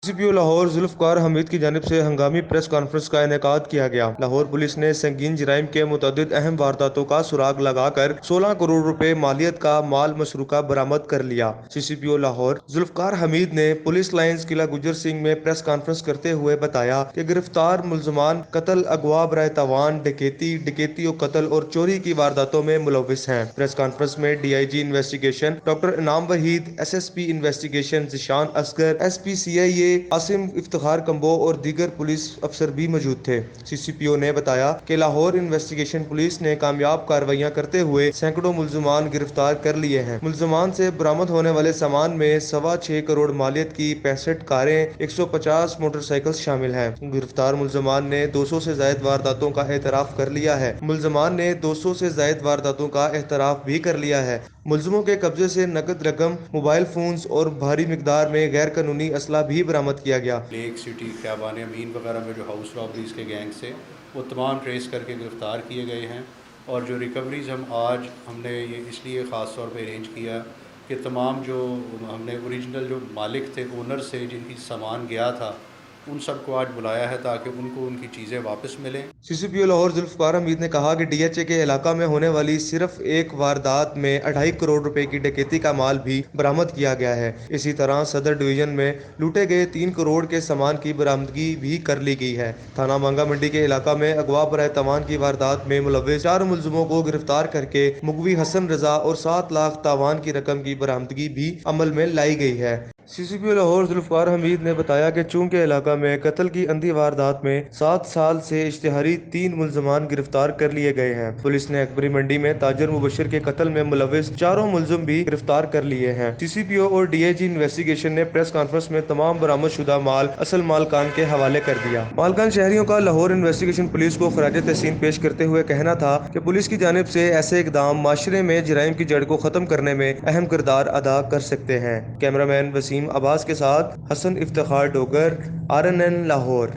سی P O Lahore Zulfiqar Hamid की जानिब से हंगामी प्रेस कॉन्फ्रेंस का इनेकाद किया गया। लाहौर पुलिस ने संगीन जराइम के मुतअद्दिद अहम वारदातों का सुराग लगाकर 16 करोड़ रुपए मालियत का माल मसरूका बरामद कर लिया। CCPO लाहौर जुल्फ़कार हमीद ने पुलिस लाइन्स किला गुजर सिंह में प्रेस कॉन्फ्रेंस करते हुए बताया कि गिरफ्तार मुलजमान कत्ल, अगवा बराए तावान, डकैती और कत्ल और चोरी की वारदातों में मुलव्विस हैं। प्रेस कॉन्फ्रेंस में DIG investigation doctor Inam Waheed, SSP investigation Zeeshan Asghar, SP CIA Asim Iftikhar Kamboh और दीगर पुलिस अफसर भी मौजूद थे। CCPO ने बताया कि लाहौर इन्वेस्टिगेशन पुलिस ने कामयाब कार्रवाइयां करते हुए सैकड़ों मुलजमान गिरफ्तार कर लिए हैं। मुलजमान से बरामद होने वाले सामान में 6.25 करोड़ मालियत की 65 कारें, 150 मोटरसाइकिल शामिल हैं। गिरफ्तार मुलजमान ने 200 से ज्यादा वारदातों का एतराफ कर लिया है। भी कर लिया है। मुलजमों के कब्जे से नकद रकम, मोबाइल फोन्स और भारी मिकदार में गैर कानूनी असला भी बरामद किया गया। लेक सिटी, ख्याबान अमीन वगैरह में जो हाउस रॉबरीज़ के गैंग से वो तमाम ट्रेस करके गिरफ़्तार किए गए हैं। और जो रिकवरीज़ हमने ये इसलिए ख़ास तौर पे अरेंज किया कि तमाम जो हमने ओरिजिनल जो मालिक थे, ओनर से जिनकी सामान गया था, उन सबको आज बुलाया है ताकि उनको उनकी चीज़ें वापस मिलें। CCPO लाहौर जुल्फ़कार हमीद ने कहा कि DHA के इलाका में होने वाली सिर्फ एक वारदात में 2.5 करोड़ रुपए की डकैती का माल भी बरामद किया गया है। इसी तरह सदर डिवीजन में लूटे गए 3 करोड़ के सामान की बरामदगी भी कर ली गई है। थाना मांगा मंडी के इलाका में अगवा बराए तावान की वारदात में मुलव्विस 4 मुलजमों को गिरफ्तार करके मुगवी हसन रजा और 7 लाख तावान की रकम की बरामदगी भी अमल में लाई गई है। CCPO लाहौर जुल्फ़कार हमीद ने बताया कि चूंकि इलाका में कत्ल की अंधी वारदात में 7 साल से इश्तिहारी 3 मुलजमान गिरफ्तार कर लिए गए हैं। पुलिस ने अकबरी मंडी में ताजर मुबशर के कत्ल में मुलव्विस 4 मुलजम भी गिरफ्तार कर लिए हैं। CCPO और DIG इन्वेस्टिगेशन ने प्रेस कॉन्फ्रेंस में तमाम बरामद शुदा माल असल मालकान के हवाले कर दिया। मालकान शहरियों का लाहौर इन्वेस्टिगेशन पुलिस को खराज तहसीन पेश करते हुए कहना था कि पुलिस की जानिब से ऐसे इकदाम माशरे में जराइम की जड़ को खत्म करने में अहम किरदार अदा कर सकते हैं। कैमरामैन वसीम अब्बास के साथ हसन इफ्तिखार डोगर, RNN लाहौर।